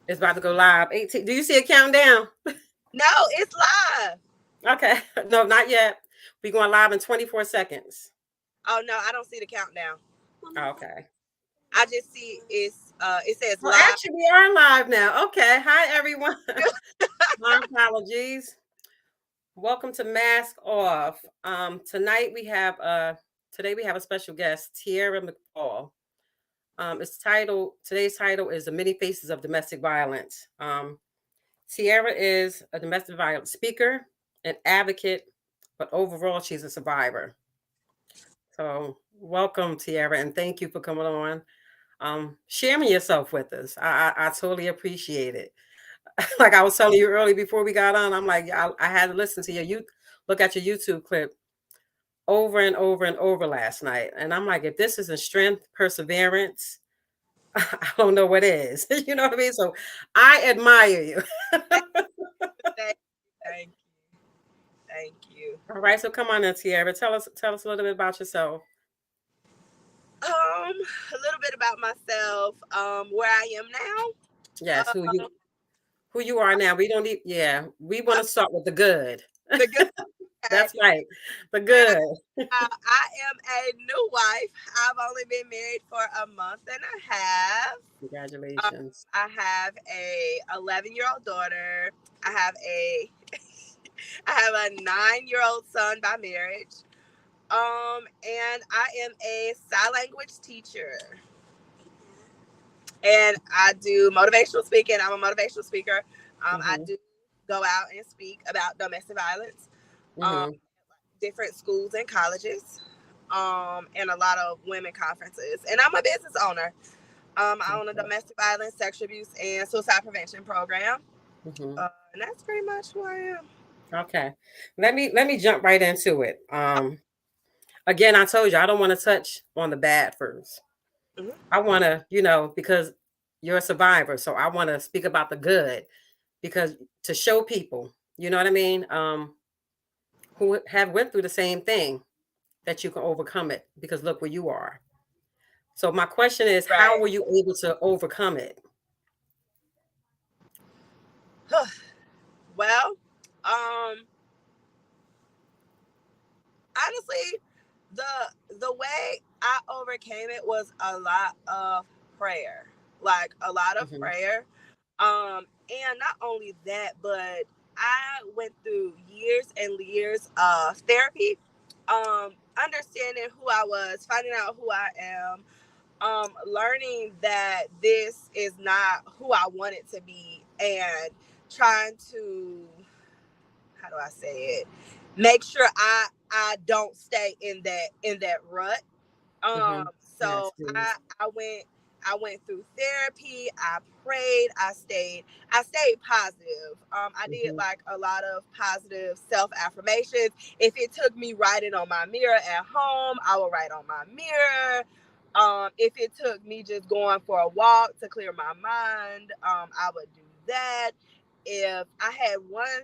It's about to go live. 18. Do you see a countdown? No, it's live. Okay. No, not yet. We're going live in 24 seconds. Oh no, I don't see the countdown. Okay. I just see it says Well, live. actually, we are live now. Okay. Hi, everyone. My apologies. Welcome to Mask Off. Today we have a special guest, Tiara McFall. Today's title is The Many Faces of Domestic Violence. Tiara is a domestic violence speaker, an advocate, but overall, she's a survivor. So, welcome, Tiara, and thank you for coming on. Sharing yourself with us. I totally appreciate it. Like I was telling you early before we got on, I'm like, I had to listen to look at your YouTube clip over and over and over last night. And I'm like, if this isn't strength, perseverance, I don't know what is. You know what I mean? So I admire you. Thank thank you. Thank you. All right, so come on in, Tiara. Tell us a little bit about yourself. A little bit about myself. Where I am now. Yes, who you are now. We don't need yeah, we want to start with the good. The good. Okay. That's right. The Well, good. I am a new wife. I've only been married for a month and a half. Um, Congratulations. I have a 11-year-old daughter. I have a I have a 9-year-old son by marriage. And I am a sign language teacher. And I do motivational speaking. I'm a motivational speaker. I Hmm. do go out and speak about domestic violence, um, Hmm. different schools and colleges, and a lot of women conferences. And I'm a business owner. I own a Okay. domestic violence, sexual abuse, and suicide prevention program. Hmm. And that's pretty much who I am. Okay. Let me jump right into it. Again, I told you I don't want to touch on the bad first. Mhm. I want to, because you're a survivor, so I want to speak about the good because to show people, you know what I mean, who have went through the same thing that you can overcome it because look where you are. So my question is, how Right. were you able to overcome it? Well, honestly, the way I overcame it was a lot of prayer. Like a lot of Hmm. prayer. And not only that, but I went through years and years of therapy, understanding who I was, finding out who I am, learning that this is not who I wanted to be, and trying to, how do I say it, make sure I don't stay in that rut. Hmm. Yes, So please. I went through therapy. I prayed. I stayed positive. I did Hmm. like a lot of positive self affirmations. If it took me writing on my mirror at home, I would write on my mirror. If it took me just going for a walk to clear my mind, I would do that. If I had one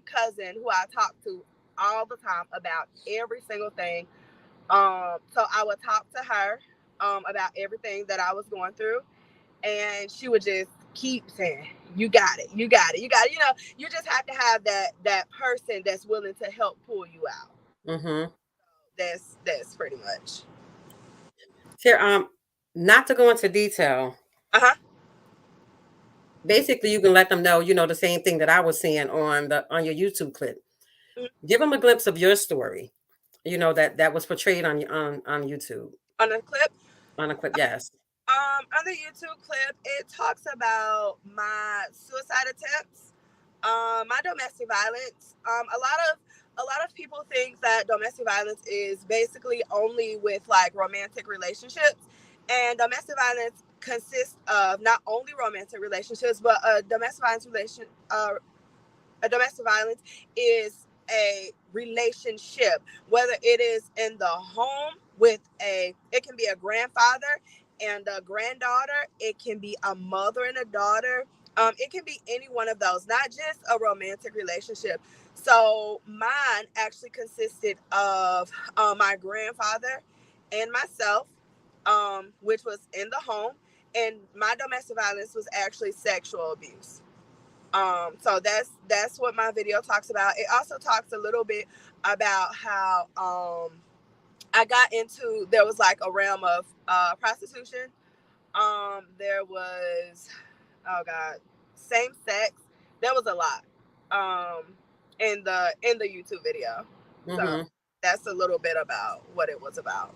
cousin who I talked to all the time about every single thing, so I would talk to her about everything that I was going through, and she would just keep saying, "You got it, you got it, you got it." You just have to have that person that's willing to help pull you out. Hmm. That's pretty much. Here, not to go into detail, Uh huh. basically you can let them know, the same thing that I was seeing on your YouTube clip. Give them a glimpse of your story, that was portrayed on YouTube On the clip, on a clip. Yes. on the YouTube clip, it talks about my suicide attempts, my domestic violence. A lot of people think that domestic violence is basically only with like romantic relationships, and domestic violence consists of not only romantic relationships, but a domestic violence is a relationship, whether it is in the home with it can be a grandfather and a granddaughter, it can be a mother and a daughter, it can be any one of those, not just a romantic relationship. So mine actually consisted of my grandfather and myself, which was in the home, and my domestic violence was actually sexual abuse. So that's what my video talks about. It also talks a little bit about how I got into, there was like a realm of prostitution. There was, oh god, same sex. There was a lot in the YouTube video. So Mm-hmm. that's a little bit about what it was about.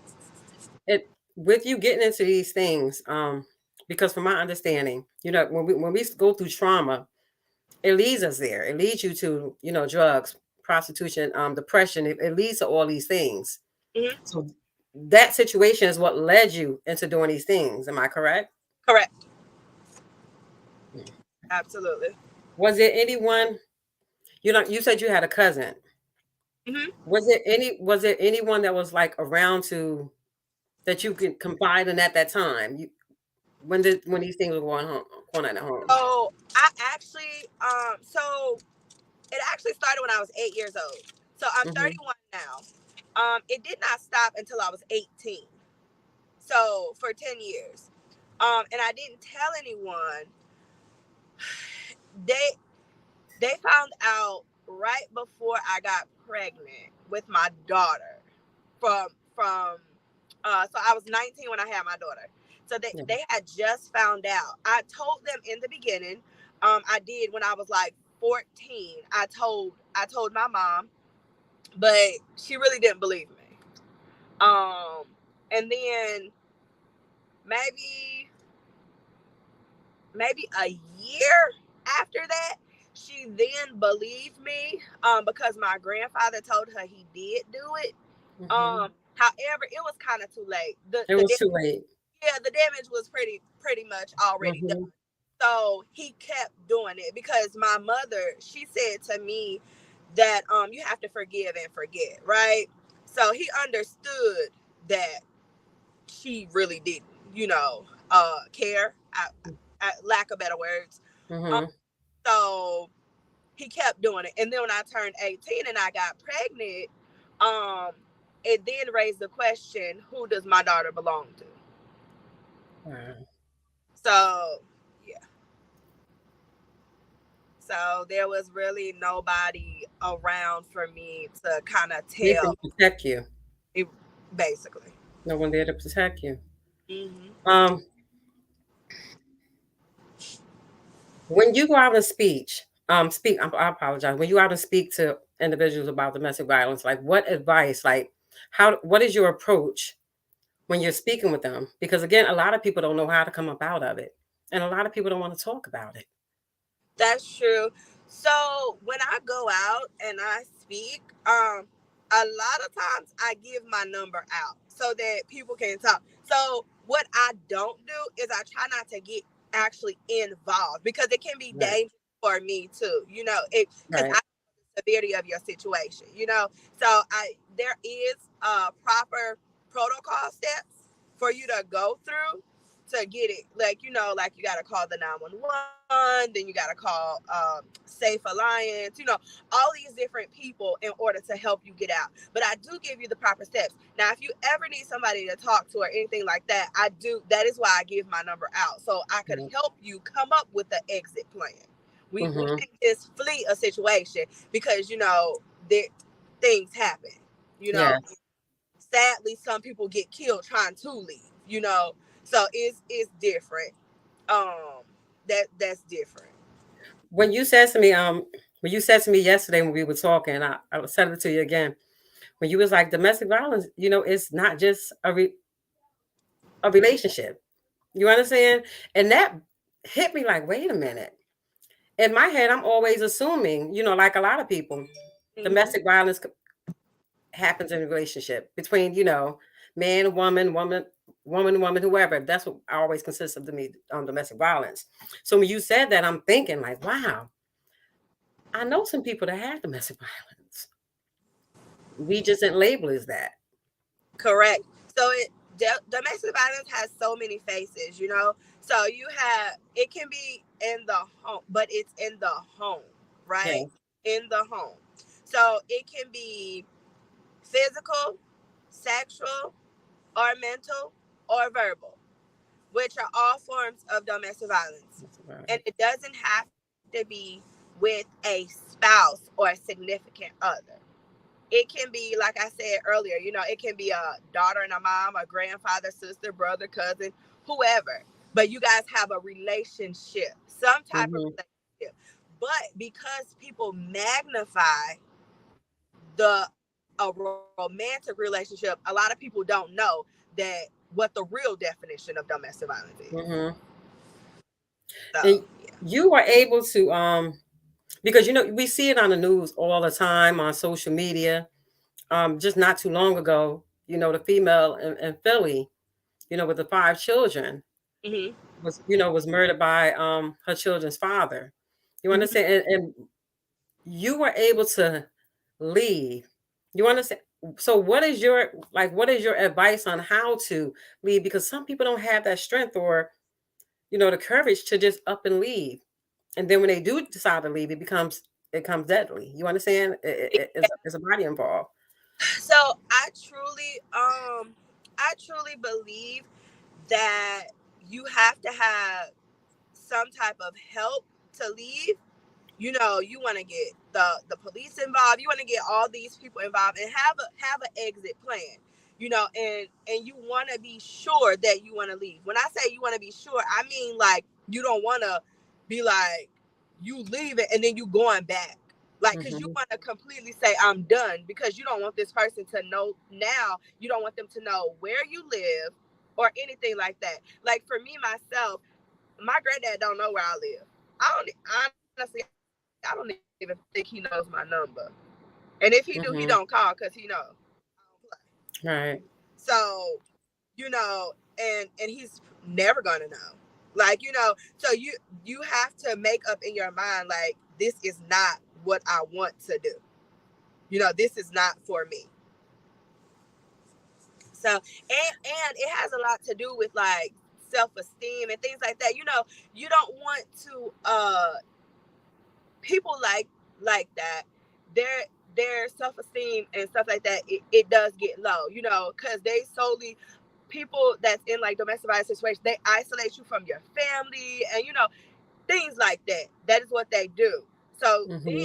It with you getting into these things, because from my understanding, when we go through trauma, it leads us there. It leads you to, drugs, prostitution, depression. It leads to all these things. Mm-hmm. So that situation is what led you into doing these things. Am I correct? Correct. Absolutely. Was there anyone, you said you had a cousin. Mm-hmm. Was there anyone that was like around to that you could confide in at that time? When these things were going on at home? So I actually, so it actually started when I was 8 years old. So I'm Mm-hmm. 31 now. It did not stop until I was 18. So for 10 years. And I didn't tell anyone. They they found out right before I got pregnant with my daughter from so I was 19 when I had my daughter. So Yeah. they had just found out. I told them in the beginning. I did when I was like 14. I told my mom, but she really didn't believe me. Um and then maybe a year after that, she then believed me, because my grandfather told her he did do it. Mm-hmm. However, it was kind of too late. It was too late. Yeah, the damage was pretty much already done. Mm-hmm. So he kept doing it because my mother, she said to me that you have to forgive and forget, right? So he understood that she really didn't, care. I lack of better words. Um, Mm-hmm. so he kept doing it. And then when I turned 18 and I got pregnant, um, it then raised the question, who does my daughter belong to? Wow. So yeah. So there was really nobody around for me to kind of They can tell protect you. it, basically. No one there to protect you. Hmm. Um, when you go out and I apologize. When you go out and speak to individuals about domestic violence, like what advice, like what is your approach when you're speaking with them? Because again, a lot of people don't know how to come up out of it, and a lot of people don't want to talk about it. That's true. So when I go out and I speak, a lot of times I give my number out so that people can talk. So what I don't do is I try not to get actually involved because it can be Right. dangerous for me too. It because I Right. know the severity of your situation. So I there is proper protocol steps for you to go through to get it, like you got to call the 911, then you got to call Safe Alliance, all these different people in order to help you get out. But I do give you the proper steps. Now if you ever need somebody to talk to or anything like that, that is why I give my number out, so I could help you come up with the exit plan. We Mm-hmm. can't just flee a situation because that things happen. you know Yes. Sadly, some people get killed trying to leave. So it's different. um that's different. When you said to me, when you said to me yesterday when we were talking, I said it to you again. When you was like domestic violence, it's not just a relationship. You understand? And that hit me like, wait a minute. In my head, I'm always assuming, like a lot of people, Hmm. domestic violence happens in a relationship between, man, woman, whoever. That's what I always consists of to me, domestic violence. So when you said that, I'm thinking like, wow, I know some people that have domestic violence. We just didn't label as that. Correct. So domestic violence has so many faces. So you have, it can be in the home, but it's in the home, right? Yeah. In the home. So it can be physical, sexual, or mental, or verbal. which are all forms of domestic violence. That's about And it. it doesn't have to be with a spouse or a significant other. It can be, like I said earlier, it can be a daughter and a mom, a grandfather, sister, brother, cousin, whoever. But you guys have a relationship, some type of Mm-hmm. relationship. But because people magnify a romantic relationship, a lot of people don't know that what the real definition of domestic violence is. Mm-hmm. So And yeah. you were able to because we see it on the news all the time on social media. Just not too long ago, the female in Philly, with the five children Hmm. was murdered by her children's father. You Hmm. understand? And you were able to leave. You understand? So what is your advice on how to leave? Because some people don't have that strength or the courage to just up and leave. And then when they do decide to leave, it comes deadly. You understand? It's a body involved. So I truly believe that you have to have some type of help to leave. You want to get the police involved. You want to get all these people involved and have an exit plan. And you want to be sure that you want to leave. When I say you want to be sure, I mean like you don't want to be like you leaving and then you going back. Like, because you Hmm. want to completely say I'm done, because you don't want this person to know. Now you don't want them to know where you live or anything like that. Like for me myself, my granddad don't know where I live. I don't honestly. I don't even think he knows my number. And if he do, he don't call because he know Hmm. I don't play. Right. So and he's never gonna know. So you have to make up in your mind like this is not what I want to do. This is not for me. So and it has a lot to do with like self-esteem and things like that. You don't want to people like that, their self-esteem and stuff like that, it does get low, because they solely people that's in like domestic violence situations, they isolate you from your family and things like that. That is what they do. So then Hmm.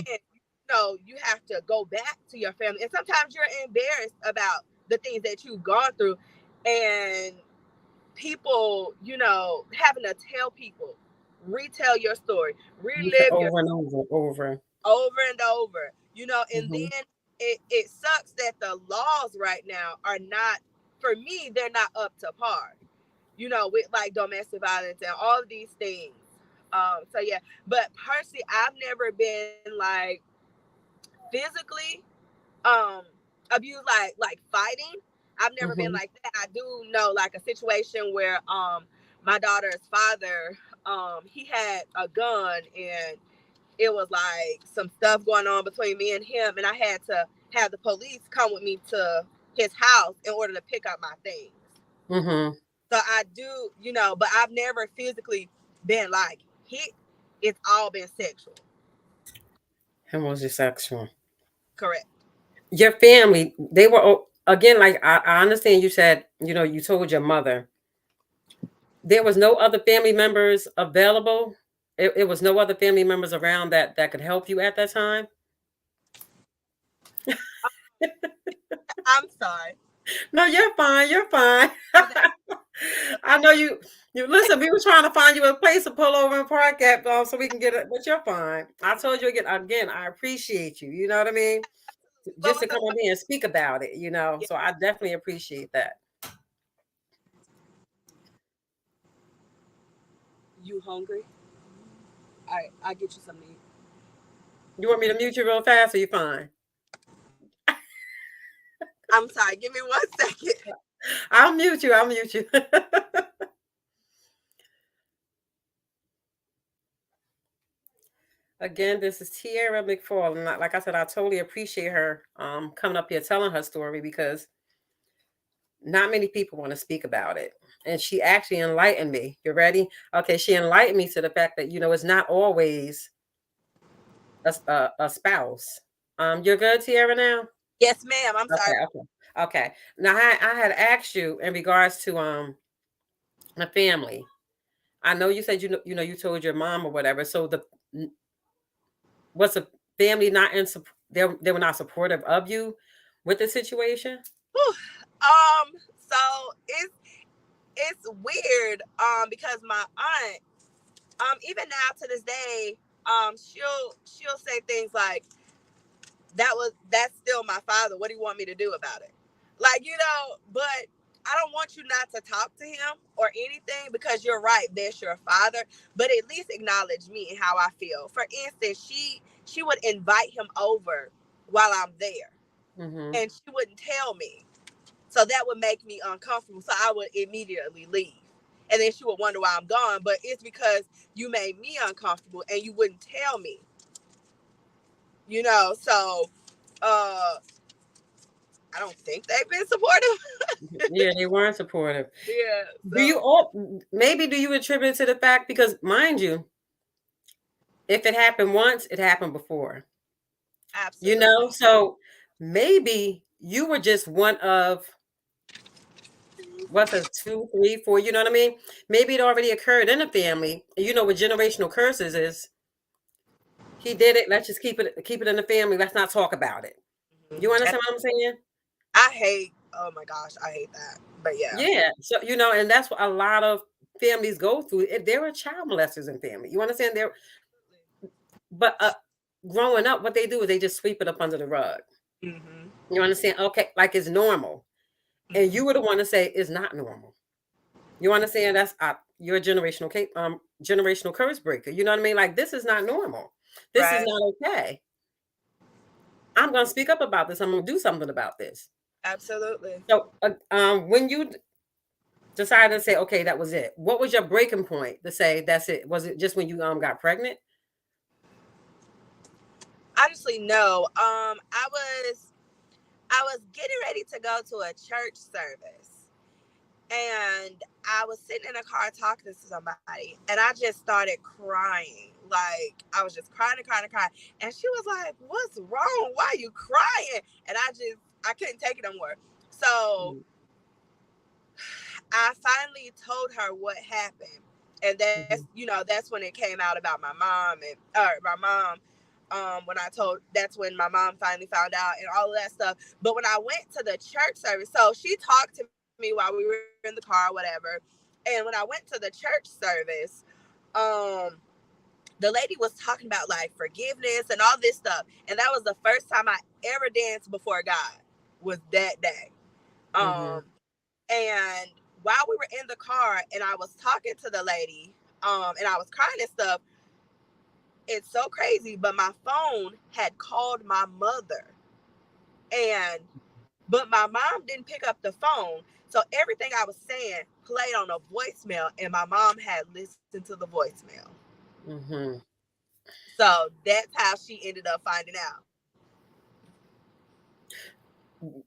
you have to go back to your family, and sometimes you're embarrassed about the things that you've gone through, and people having to tell people, retell your story, You said relive your over and over. over and over, and Hmm. then it sucks that the laws right now are not, for me, they're not up to par, with like domestic violence and all of these things. So yeah, but personally, I've never been like physically um abused, like fighting. I've never been Hmm. like that. I do know like a situation where my daughter's father, he had a gun, and it was like some stuff going on between me and him, and I had to have the police come with me to his house in order to pick up my things. Hmm. So I do, but I've never physically been like hit. It's all been sexual. Homosexual. Correct. Your family, they were again, like I understand you said, you told your mother. There was no other family members available. It was no other family members around that could help you at that time. I'm sorry. No, you're fine. You're fine. Okay. I know you. You listen. We were trying to find you a place to pull over and park at, so we can get it. But you're fine. I told you again. Again, I appreciate you. You know what I mean? What Just was to the come on here and speak about it. question? So I definitely appreciate that. You hungry? All right, I'll get you something to eat. You want me to mute you real fast? Or you fine? I'm sorry. Give me 1 second. I'll mute you. I'll mute you. Again, this is Tiara McFall, and like I said, I totally appreciate her coming up here telling her story because not many people want to speak about it. And she actually enlightened me. You ready? Okay, she enlightened me to the fact that it's not always a spouse. You're good, Tiara. Now, Yes, ma'am. I'm sorry. okay. Now, I had asked you in regards to a family. I know you said you told your mom or whatever. So was the family not in they were not supportive of you with the situation? Whew. So it's weird, because my aunt, even now to this day, she'll say things like, that's still my father. What do you want me to do about it? Like, but I don't want you not to talk to him or anything, because you're right, that's your father, but at least acknowledge me and how I feel. For instance, she would invite him over while I'm there, Mm-hmm. and she wouldn't tell me. So that would make me uncomfortable. So I would immediately leave. And then she would wonder why I'm gone. But it's because you made me uncomfortable and you wouldn't tell me. So uh I don't think they've been supportive. Yeah, they weren't supportive. Yeah. Do you So all maybe do you attribute it to the fact because mind you, if it happened once, it happened before. absolutely. So maybe you were just one of what's a two, three, four, you know what I mean? Maybe it already occurred in the family. What generational curses is. He did it. Let's just keep it in the family. Let's not talk about it. You Mhm. understand what I'm saying? I hate, oh my gosh, I hate that. But yeah. Yeah. So and that's what a lot of families go through. There are child molesters in family. You understand? But growing up, what they do is they just sweep it up under the rug. Mm-hmm. You understand? Okay, like it's normal, and Mm-hmm. you were the one to say it's not normal. You understand? That's you're a generational curse breaker. You know what I mean? Like this is not normal. This is Right. not okay. I'm gonna speak up about this. I'm gonna do something about this. Absolutely. So, when you decided to say, okay, that was it. What was your breaking point to say that's it? Was it just when you got pregnant? Honestly, no. I was getting ready to go to a church service, and I was sitting in a car talking to somebody, and I just started crying. Like, I was just crying and crying and crying. And she was like, "What's wrong? Why are you crying?" And I couldn't take it no more. So Mm, I finally told her what happened. And mhm, that's when it came out about my mom my mom. That's when my mom finally found out and all of that stuff. But when I went to the church service, so she talked to me while we were in the car, whatever. And when I went to the church service, um, the lady was talking about like forgiveness and all this stuff. And that was the first time I ever danced before God, was that day. mhm, Um, and while we were in the car and I was talking to the lady, and I was crying and stuff, it's so crazy, but my phone had called my mother. And but my mom didn't pick up the phone. So everything I was saying played on a voicemail, and my mom had listened to the voicemail. mhm. So that's how she ended up finding out.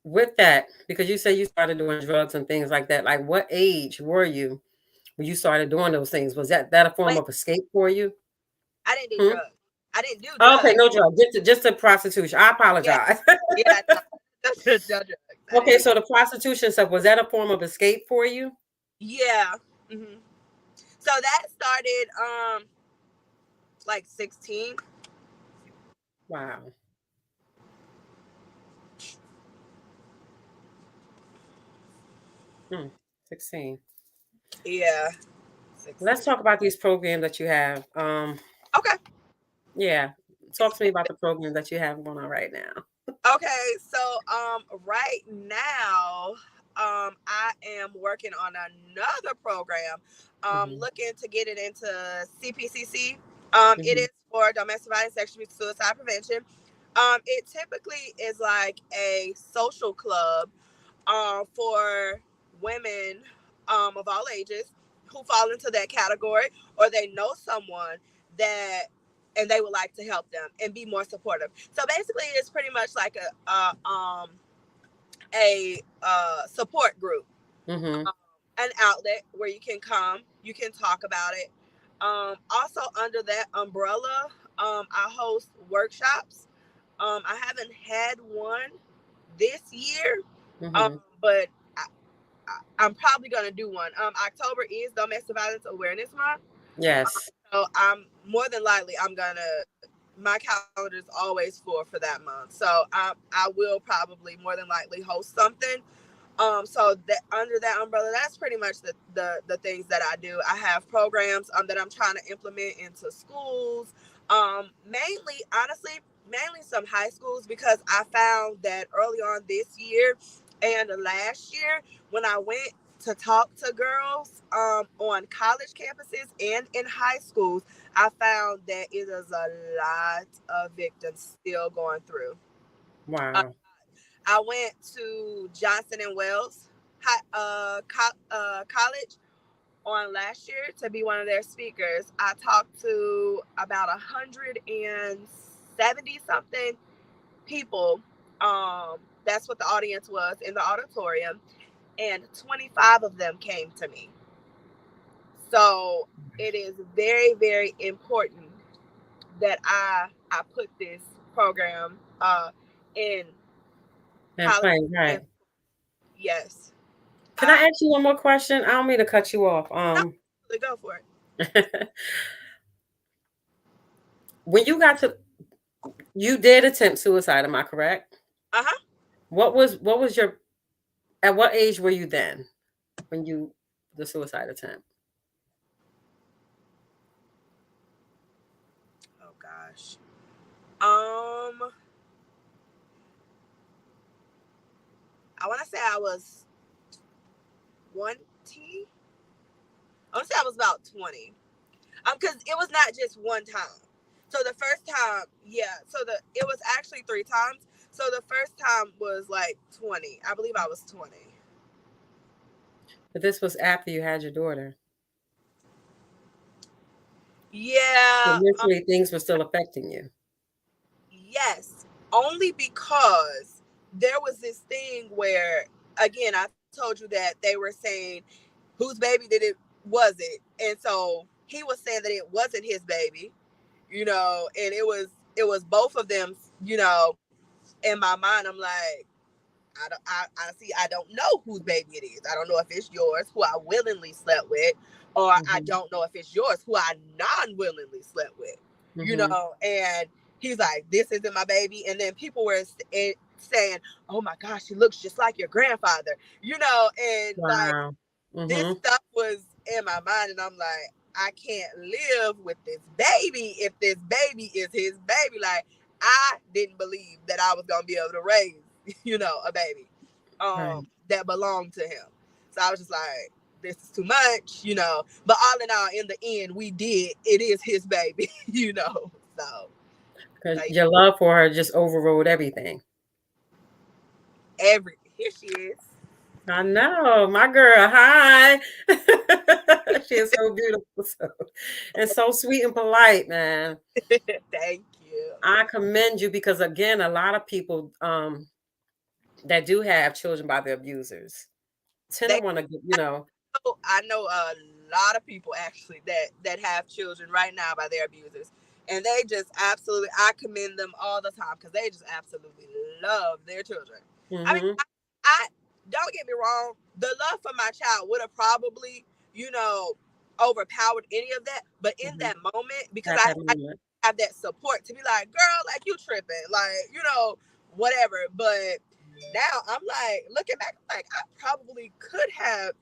With that, because you say you started doing drugs and things like that, like what age were you when you started doing those things? Was that a form Wait, of escape for you? I didn't do Hmm? drugs. I didn't do Oh, okay, drugs. no drugs, just the prostitution. I Yeah, apologize. yeah, no, no drugs. I didn't Okay, do so drugs. the prostitution stuff, was that a form of escape for you? Yeah. Hmm. So that started like 16. Wow. 16. Yeah, Let's 16. talk about these programs that you have. Okay. Yeah, talk to me about the program that you have going on right now. Okay. So right now I am working on another program. Hmm. Looking to get it into CPCC. It Hmm. is for domestic violence, sexual abuse, suicide prevention. It typically is like a social club for women of all ages who fall into that category, or they know someone that and they would like to help them and be more supportive. So basically, it's pretty much like a support group, Hmm. um, an outlet where you can come, you can talk about it. Also, under that umbrella, I host workshops. I haven't had one this year, um, Hmm. but I'm probably gonna do one. October is Domestic Violence Awareness Month. Yes. So I'm more than likely I'm gonna. My calendar is always full for that month, so I will probably more than likely host something. So that under that umbrella, that's pretty much the things that I do. I have programs that I'm trying to implement into schools. Mainly, honestly, mainly some high schools, because I found that early on this year and last year, when I went to talk to girls on college campuses and in high schools, I found that it is a lot of victims still going through. Uh, Wow. I went to Johnson and Wales College on last year to be one of their speakers. I talked to about 170 something people. That's what the audience was in the auditorium, and 25 of them came to me. So it is very, very important that I put this program in And college. playing, And right. yes, Can I I ask you one more question? I don't mean to cut you off. no, go for it. When you did attempt suicide, am I correct? Uh-huh. What was your at what age were you then when you the suicide attempt? Oh gosh. Um, I want to say I was 20. I want to say I was about 20. Because it was not just one time. So the first time, yeah. So it was actually 3 times. So the first time was like 20. I believe I was 20. But this was after you had your daughter. So Yeah. mentally, things were still affecting you. Yes. Only because there was this thing where, again, I told you that they were saying, whose baby did it was it? And so he was saying that it wasn't his baby, and it was both of them, in my mind. I'm like, I see, I don't know whose baby it is. I don't know if it's yours, who I willingly slept with, or I Hmm. don't know if it's yours, who I non-willingly slept with, Hmm. and he's like, this isn't my baby. And then people were saying, oh my gosh, he looks just like your grandfather, and like, Wow. this Hmm. stuff was in my mind, and I'm like, I can't live with this baby if this baby is his baby. Like, I didn't believe that I was gonna be able to raise, a baby, Right. that belonged to him. So I was just like, this is too much. But all in all, in the end, we did. It is his baby, So, Because like, your love for her just overrode everything. here she is. I know, my girl. Hi. She is so beautiful, and so sweet and polite, man. Thank you. I commend you because again, a lot of people that do have children by their abusers tend to They want to, I know a lot of people actually that have children right now by their abusers, and they just absolutely, I commend them all the time because they just absolutely love their children. I mean, hmm I don't get me wrong, the love for my child would have probably, overpowered any of that, but in hmm that moment, because at that I moment. have that support to be like, girl, like, you tripping, like, whatever. But now I'm like, looking back, I'm like, I probably could have,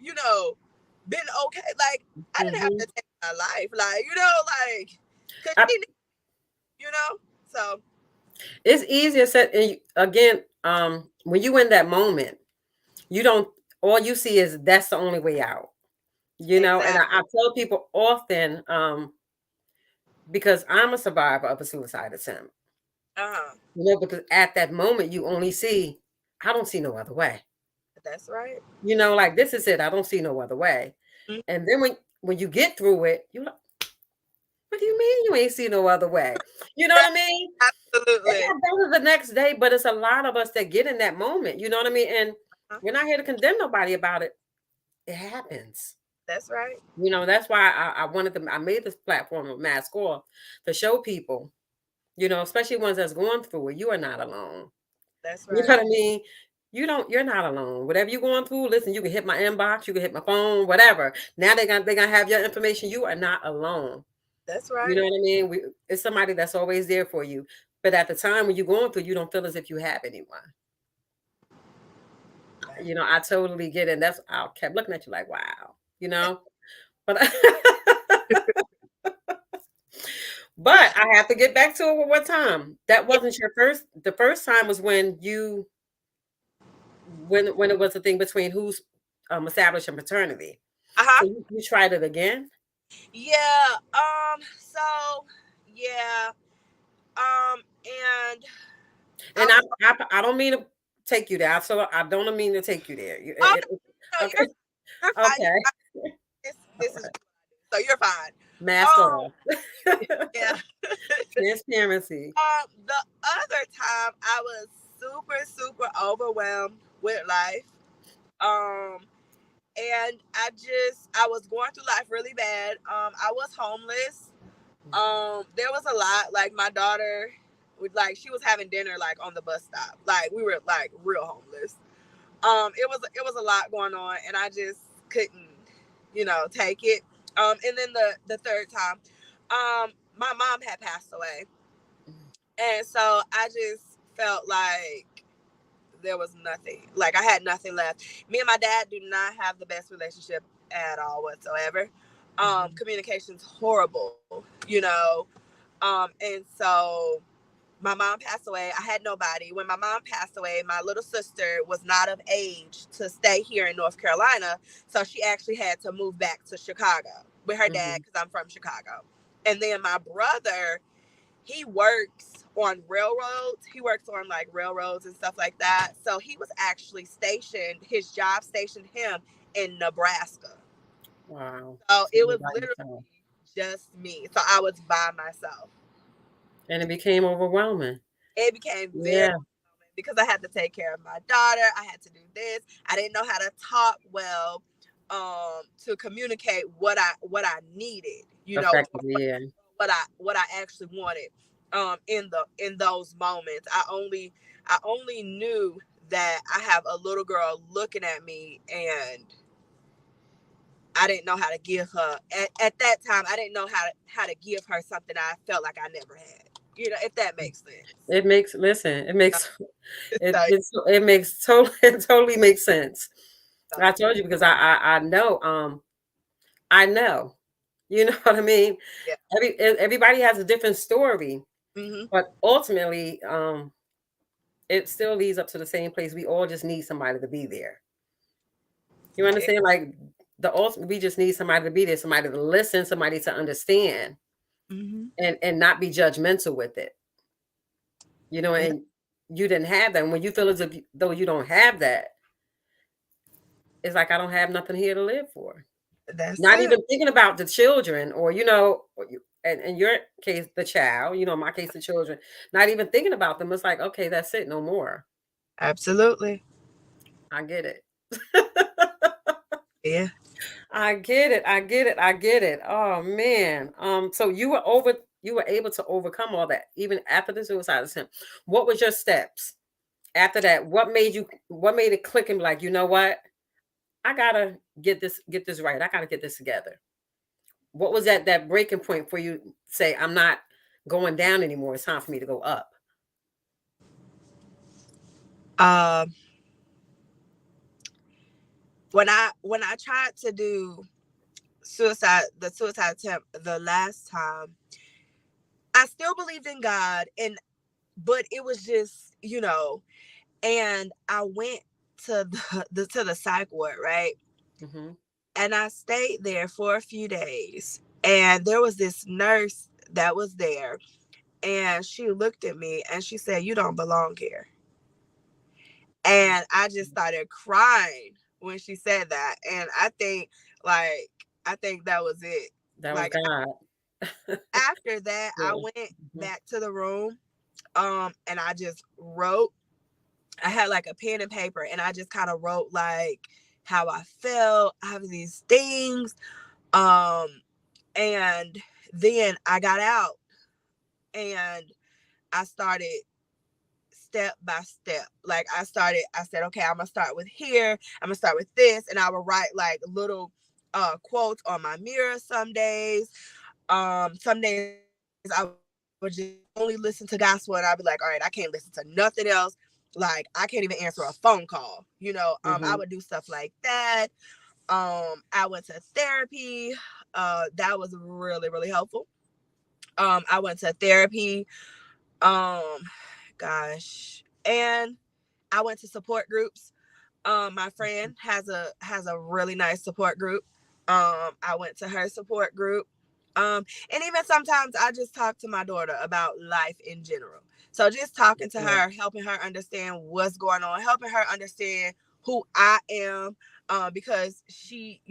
been okay. Like, I didn't have hmm to take my life, like, like, because I, she, so it's easier said again. When you in that moment, you don't. All you see is that's the only way out. And I exactly. tell people often, because I'm a survivor of a suicide attempt. Uh-huh. Because at that moment you only see, I don't see no other way. That's right. Like this is it. I don't see no other way. Mhm. And then when you get through it, you like, what do you mean you ain't see no other way? You know what I mean? It Absolutely. got better the next day, but it's a lot of us that get in that moment. You know what I mean? And Uh-huh. we're not here to condemn nobody about it. It happens. That's right. That's why I made this platform of Mass Score to show people, especially ones that's going through it, you are not alone. That's You know right. what I mean? you're not alone. Whatever you're going through, listen, you can hit my inbox, you can hit my phone, whatever. Now they're gonna have your information. You are not alone. That's You know right. what I mean? It's somebody that's always there for you. But at the time when you're going through, you don't feel as if you have anyone. I totally get it. And that's I kept looking at you like, wow, you know. But but I have to get back to it one more time. That Yeah. wasn't your first. The first time was when it was a thing between who's establishing paternity. Uh-huh. So you tried it again, Yeah. So yeah. And I and was I don't mean to take you there. So I don't mean to take you there. oh no, Okay, you're fine. You're okay. fine. This is so you're fine. Mask Um off. yeah. Transparency. The other time I was super, super overwhelmed with life. Um, and I was going through life really bad. I was homeless. There was a lot. Like my daughter, she was having dinner like on the bus stop. Like we were like real homeless. It was a lot going on, and I just couldn't, take it. And then the third time, my mom had passed away, and so I just felt like there was nothing. Like I had nothing left. Me and my dad do not have the best relationship at all whatsoever. Mhm. Communication's horrible, and so my mom passed away. I had nobody. When my mom passed away, my little sister was not of age to stay here in North Carolina. So she actually had to move back to Chicago with her dad Mhm. because I'm from Chicago. And then my brother, he works on railroads. He works on like railroads and stuff like that. So he was actually stationed, his job stationed him in Nebraska. Wow. So So it you're was by literally yourself. just me. So I was by myself. And it became overwhelming. It became very Yeah. because I had to take care of my daughter. I had to do this. I didn't know how to talk well, to communicate what I needed, Effectively, yeah. what I actually wanted, in those moments. I only knew that I have a little girl looking at me, and I didn't know how to give her at that time. I didn't know how to give her something I felt like I never had. If that makes sense. It makes listen, it makes So, it makes totally it totally makes sense. I so told you because I know I know. You know what I mean? yeah. Everybody has a different story, Hmm. but ultimately it still leads up to the same place. We all just need somebody to be there. You understand? Like the ultimate, we just need somebody to be there, somebody to listen, somebody to understand, Hmm. and not be judgmental with it. And you didn't have that. And when you feel as if though you don't have that, it's like I don't have nothing here to live for. That's Not it. even thinking about the children, or and in your case, the child. In my case, the children. Not even thinking about them. It's like, okay, that's it, no more. Absolutely. I get it. Yeah. I get it. I get it. I get it. Oh man. So you were able to overcome all that even after the suicide attempt. What was your steps after that? What made it click and be like, you know what? I gotta get this right. I gotta get this together. What was that breaking point for you say, I'm not going down anymore. It's time for me to go up. Um, when I tried to do the suicide attempt the last time, I still believed in God, but it was just, and I went to the psych ward, right? Hmm. And I stayed there for a few days, and there was this nurse that was there, and she looked at me and she said, "You don't belong here." And I just started crying when she said that. And like, I think that was it. That was Like, God. after that, I Yeah. went Mhm. back to the room, and I just wrote. I had like a pen and paper, and I just kind of wrote like how I felt, how these things. Um, and then I got out, and I started step by step. Like I said, okay, I'm gonna start with here, I'm gonna start with this, and I would write like little quotes on my mirror some days. Some days I would just only listen to gospel, and I'd be like, all right, I can't listen to nothing else. Like I can't even answer a phone call. I would do stuff like that. I went to therapy. That was really, really helpful. I went to therapy. Um, gosh, and I went to support groups. My friend has a really nice support group. I went to her support group. And even sometimes I just talk to my daughter about life in general. So just talking to her, helping her understand what's going on, helping her understand who I am. Because she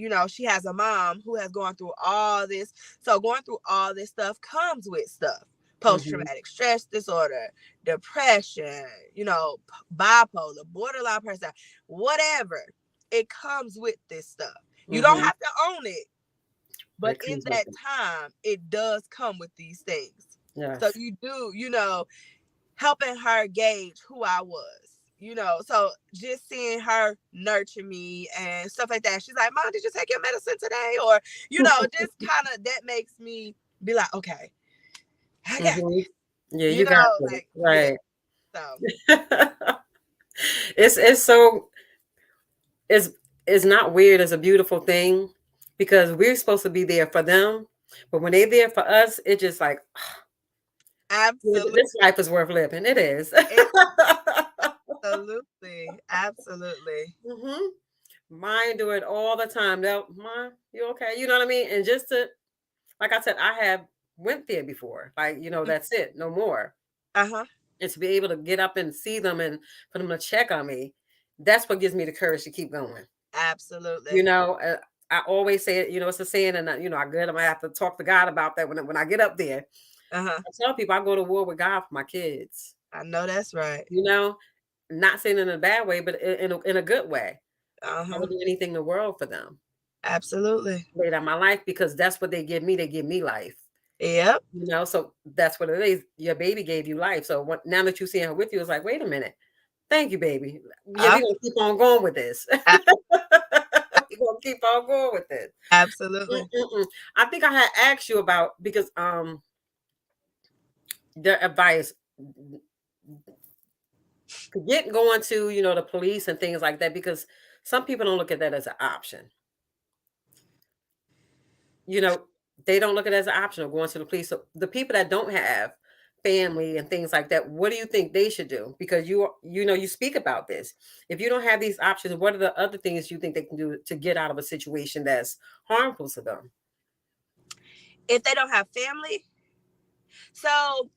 has a mom who has gone through all this. So going through all this stuff comes with stuff. Post-traumatic stress disorder, depression, bipolar, borderline personality, whatever. It comes with this stuff. You don't have to own it, but in that time, it does come with these things. Yes. So you do, helping her gauge who I was. So just seeing her nurture me and stuff like that. She's like, Mom, did you take your medicine today? Or, just kind of that makes me be like, okay, I got it. Yeah, you got it. Like, right. Yeah, so it's so it's not weird. It's a beautiful thing because we're supposed to be there for them, but when they're there for us, it's just like absolutely, this life is worth living. It is. Absolutely. Mine do it all the time. They'll, Mom, you okay? You know what I mean? And just to, like I said, I have went there before. Like, that's it, no more. And to be able to get up and see them and for them to check on me, that's what gives me the courage to keep going. Absolutely. I always say it, it's a saying, and I'm gonna have to talk to God about that when I get up there. I tell people I go to war with God for my kids. I know that's right. Not saying in a bad way, but in a good way. I would do anything in the world for them. Absolutely. Lay down my life because that's what they give me. They give me life. Yep. So that's what it is. Your baby gave you life. So now that you see her with you, it's like, wait a minute. Thank you, baby. Yeah, we're gonna keep on going with this. We're gonna keep on going with this. Absolutely. I think I had asked you about because their advice going to the police and things like that, because some people don't look at that as an option. They don't look at it as an option of going to the police. So the people that don't have family and things like that, what do you think they should do? Because you speak about this. If you don't have these options, what are the other things you think they can do to get out of a situation that's harmful to them? If they don't have family, so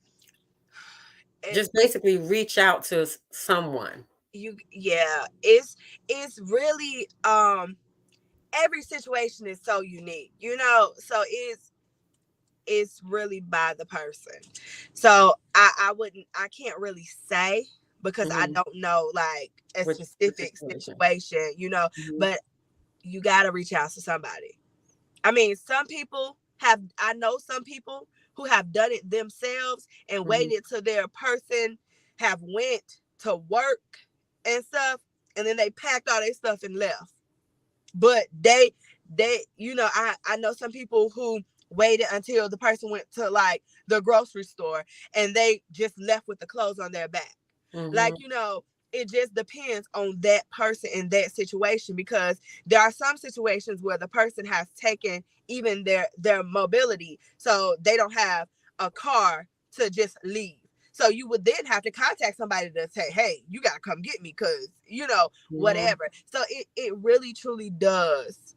just basically reach out to someone. It's really every situation is so unique, so it's really by the person. So I can't really say because I don't know like a specific situation, but you got to reach out to somebody. I mean, I know some people who have done it themselves and waited till their person have went to work and stuff, and then they packed all their stuff and left. But they I know some people who waited until the person went to like the grocery store and they just left with the clothes on their back. Like, it just depends on that person in that situation, because there are some situations where the person has taken even their mobility, so they don't have a car to just leave. So you would then have to contact somebody to say, hey, you got to come get me because, whatever. So it really, truly does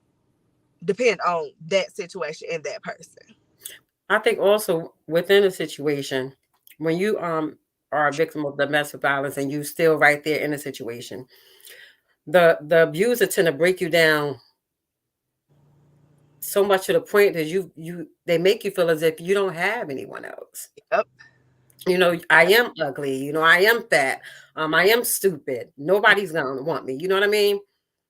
depend on that situation and that person. I think also within a situation, when you are a victim of domestic violence and you still right there in a situation, the abuser tend to break you down so much to the point that they make you feel as if you don't have anyone else. Yep. I am ugly, I am fat, I am stupid. Nobody's gonna want me. You know what I mean?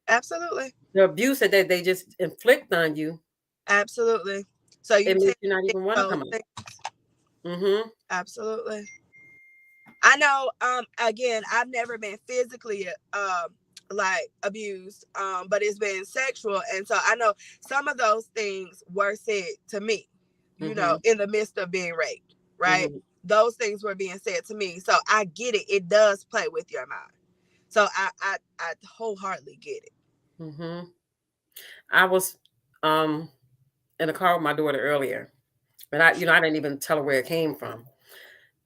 Absolutely. The abuse that they just inflict on you. Absolutely. So it makes you not even want to come out. Absolutely. I know, again, I've never been physically like abused, but it's been sexual. And so I know some of those things were said to me, you know, Mm-hmm. in the midst of being raped, right? Mm-hmm. Those things were being said to me. So I get it. It does play with your mind. So I wholeheartedly get it. Mm-hmm. I was in the car with my daughter earlier, and I didn't even tell her where it came from.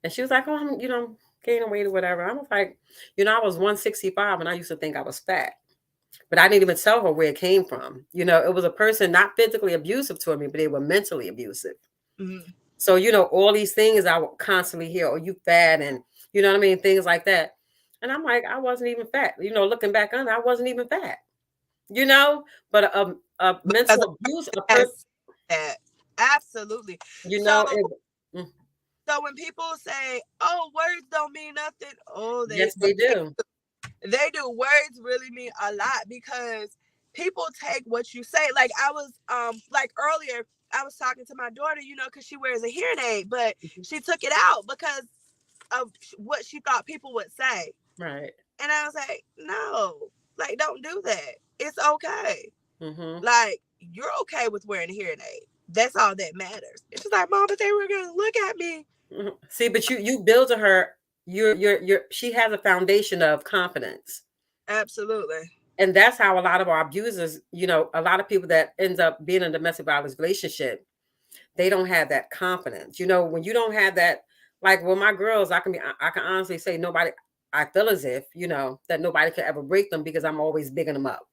And she was like, "Oh, I'm, gaining weight or whatever." I was like, I was 165 and I used to think I was fat. But I didn't even tell her where it came from. It was a person not physically abusive to me, but they were mentally abusive. Mm-hmm. So, all these things I would constantly hear, "Oh, you fat," and you know what I mean? Things like that. And I'm like, I wasn't even fat. Looking back on it, I wasn't even fat, but a Because mental abuse, a person, has that. Absolutely. you So know, it, mm, so when people say, "Oh, words don't mean nothing," oh, yes, they do. they do. Words really mean a lot because people take what you say. Like I was like earlier, I was talking to my daughter, because she wears a hearing aid, but she took it out because of what she thought people would say. Right. And I was like, no, like don't do that. It's okay. Mm-hmm. Like you're okay with wearing a hearing aid. That's all that matters. It's just like, Mom, but they were gonna look at me. Mm-hmm. See, but you build to her. She has a foundation of confidence. Absolutely. And that's how a lot of our abusers, a lot of people that ends up being in a domestic violence relationship, they don't have that confidence. When you don't have that, like with my girls, I can honestly say nobody, I feel as if, that nobody could ever break them because I'm always bigging them up.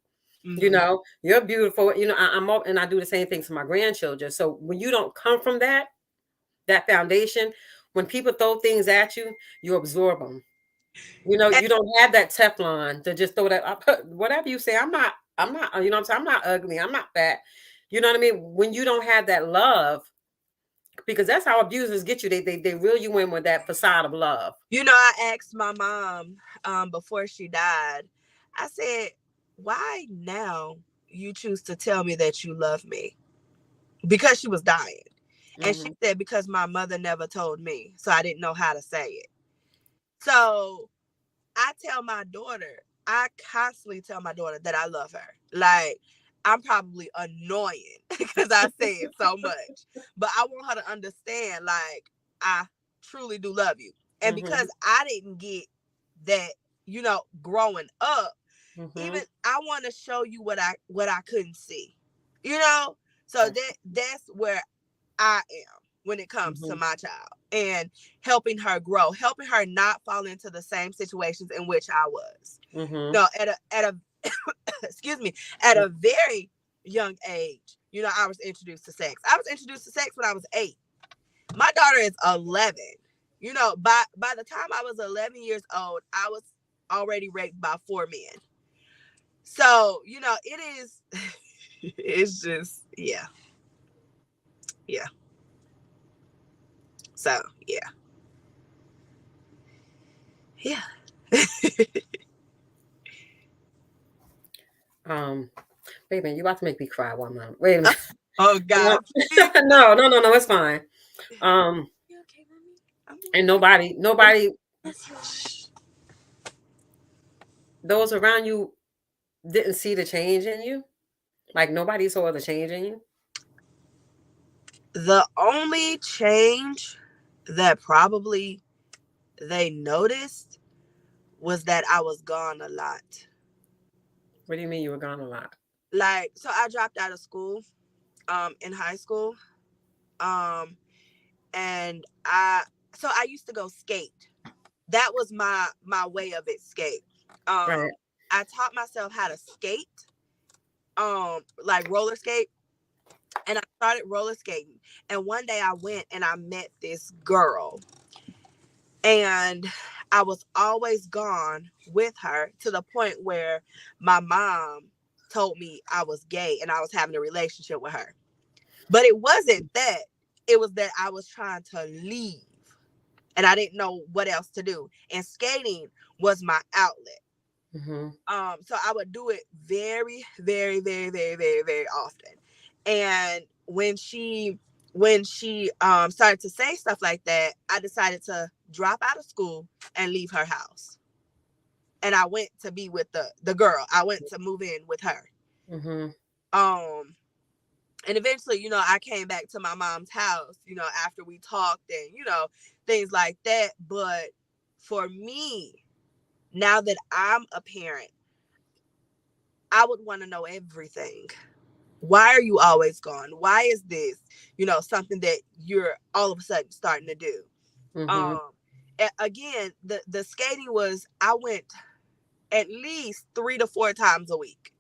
Mm-hmm. You're beautiful. And I do the same thing to my grandchildren. So when you don't come from that foundation, when people throw things at you, you absorb them. And You don't have that Teflon to just throw that up. Whatever you say, I'm not, what I'm saying? I'm not ugly. I'm not fat. You know what I mean? When you don't have that love, because that's how abusers get you. They reel you in with that facade of love. I asked my mom before she died, I said, why now you choose to tell me that you love me? Because she was dying. And she Hmm. said, because my mother never told me, so I didn't know how to say it. So I tell my daughter, I constantly tell my daughter that I love her. Like, I'm probably annoying because I say it so much. But I want her to understand, like, I truly do love you. And Hmm. because I didn't get that, growing up, Hmm. even I want to show you what I couldn't see. You know? So that's where I am when it comes to Hmm. my child and helping her grow, helping her not fall into the same situations in which I was. Hmm. No, at a excuse me, at a very young age, I was introduced to sex. I was introduced to sex when I was 8. My daughter is 11. By the time I was 11 years old, I was already raped by 4 men. So, it is it's just yeah. So, yeah. Um, wait a minute, you about to make me cry one moment. Wait a minute. Oh God. No, no, no, no, it's fine. Um, You okay, mommy? I'm and okay. nobody, Yes. those around you didn't see the change in you. Like nobody saw the change in you. The only change that probably they noticed was that I was gone a lot. What do you mean you were gone a lot? Like, so I dropped out of school, in high school. Um, and I used to go skate. That was my way of escape. Right. I taught myself how to skate, like roller skate. And I started roller skating. And one day I went and I met this girl. And I was always gone with her to the point where my mom told me I was gay and I was having a relationship with her. But it wasn't that. It was that I was trying to leave and I didn't know what else to do. And skating was my outlet. Mm-hmm. So I would do it very, very, very, very, very, very often. And when she when she started to say stuff like that, I decided to drop out of school and leave her house. And I went to be with the girl. I went to move in with her. Mm-hmm. And eventually, I came back to my mom's house, after we talked and, things like that. But for me, now that I'm a parent, I would want to know everything. Why are you always gone? Why is this, something that you're all of a sudden starting to do? Mm-hmm. Again, the skating was, I went at least 3 to 4 times a week.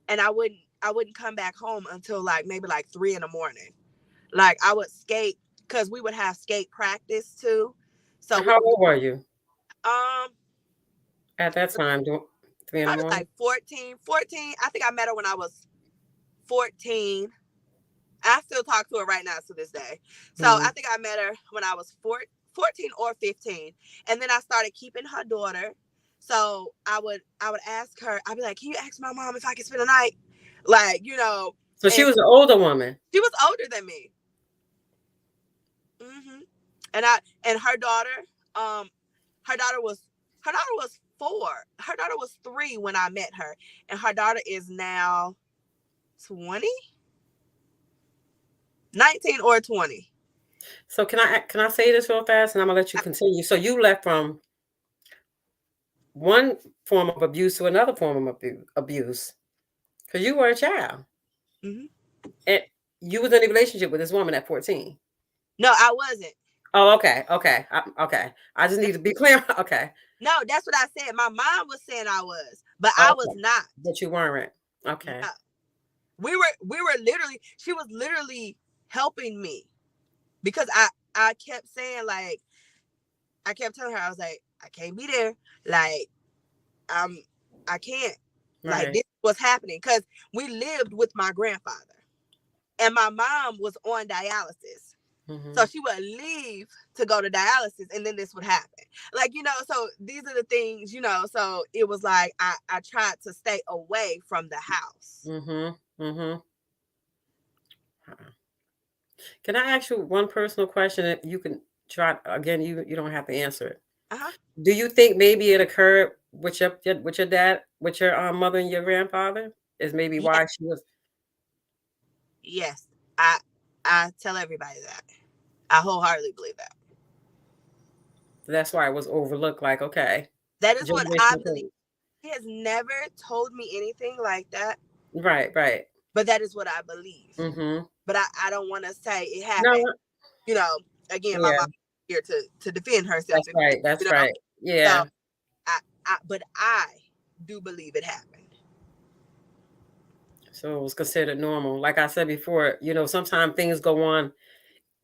And I wouldn't come back home until maybe 3 in the morning. I would skate because we would have skate practice too. So we How would old were you um at that time? 3 in the probably morning? 14. I think I met her when I was 14. I still talk to her right now to this day. So Mm-hmm. I think I met her when I was 14 or 15. And then I started keeping her daughter. So I would ask her, I'd be like, can you ask my mom if I can spend a night? So she And was an older woman. she was older than me. Mm-hmm. And her daughter, her daughter was 4. Her daughter was 3 when I met her. And her daughter is now 20? 19 or 20. So can I say this real fast, and I'm gonna let you continue. So you left from one form of abuse to another form of abuse because you were a child, Mm-hmm. and you was in a relationship with this woman at 14. No, I wasn't. Oh, okay, okay, okay. I just need to be clear. Okay, No, that's what I said. My mom was saying I was, but I was okay, not. but you weren't. Okay. No. We were literally, she was literally helping me because I kept saying, I kept telling her, I was like, I can't be there. I can't. Right. This was happening because we lived with my grandfather and my mom was on dialysis. Mm-hmm. So she would leave to go to dialysis and then this would happen. So these are the things, so it was I tried to stay away from the house. Mm-hmm. Mm-hmm. Can I ask you one personal question that you can try again? You don't have to answer it. Uh-huh. Do you think maybe it occurred with your dad, with your mother and your grandfather? Is maybe Yes. why she was. Yes. I tell everybody that. I wholeheartedly believe that. That's why it was overlooked. Like, okay, That is what I generational believe. curse. He has never told me anything like that, Right, right. but that is what I believe. Mm-hmm. But I don't want to say it happened. No, Again, my yeah, mom is here to defend herself. that's right. That's right. So Yeah. but I do believe it happened. So it was considered normal. Like I said before, sometimes things go on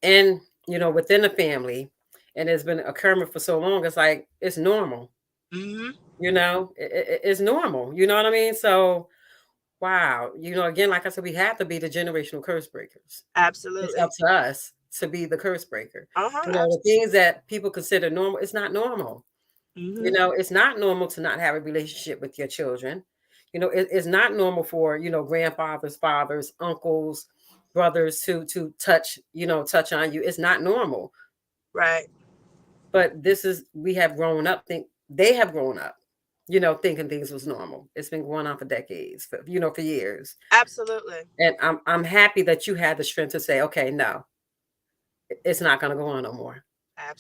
in, within the family, and it's been occurring for so long. It's like it's normal. Mm-hmm. It's normal. You know what I mean? So wow. Again, like I said, we have to be the generational curse breakers. It's up Absolutely. to us to be the curse breaker. Uh-huh. The things that people consider normal, it's not normal. Mm-hmm. It's not normal to not have a relationship with your children. It's not normal for, grandfathers, fathers, uncles, brothers to touch on you. It's not normal. Right. But we have grown up, they have grown up, thinking things was normal. It's been going on for decades, for years. Absolutely. And I'm happy that you had the strength to say, okay, no, it's not going to go on no more.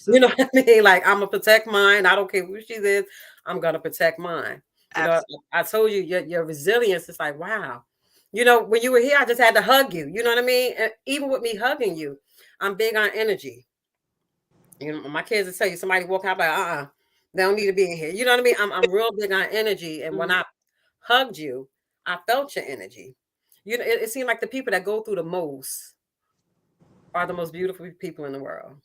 You know Absolutely. what I mean? Like, I'm gonna protect mine. I don't care who she is. I'm gonna protect mine. Absolutely. I told you your resilience is like, wow. When you were here, I just had to hug you. You know what I mean? And even with me hugging you, I'm big on energy. My kids will tell you somebody walk out like, they don't need to be in here. You know what I mean? I'm real big on energy. And when Mm-hmm. I hugged you, I felt your energy. It seemed like the people that go through the most are the most beautiful people in the world.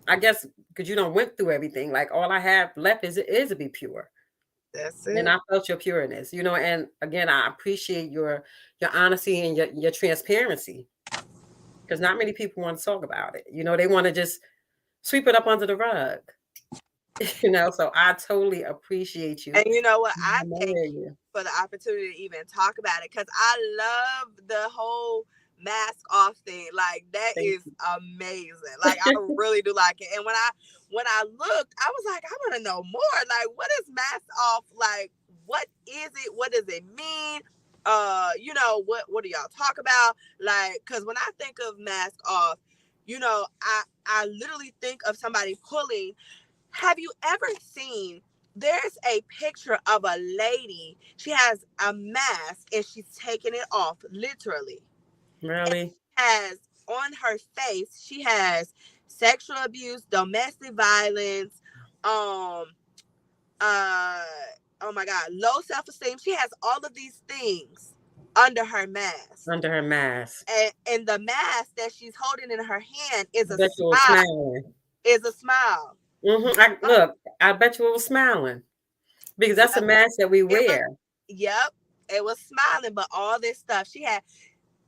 I guess because you don't went through everything. Like all I have left is to be pure. That's And it. I felt your pureness, and again, I appreciate your honesty and your transparency. Because not many people want to talk about it. They want to just sweep it up under the rug. So I totally appreciate you. And you know what? I I thank admire you you. for the opportunity to even talk about it because I love the whole mask off thing. Like that Thank is you. amazing. Like I really do like it. And when I looked, I was like, I want to know more. Like, what is mask off? Like, what is it? What does it mean? What do y'all talk about? Like, because when I think of mask off, I literally think of somebody pulling. Have you ever seen? There's a picture of a lady. She has a mask and she's taking it off, literally. And Really? has on her face, she has sexual abuse, domestic violence, um, oh my God, low self-esteem. She has all of these things under her mask. Under her mask. And the mask that she's holding in her hand is I a bet you was smile. smiling. Is a smile. Look, I bet you it was smiling because that's a Yep. mask that we wear. Yep. It was smiling, but all this stuff she had.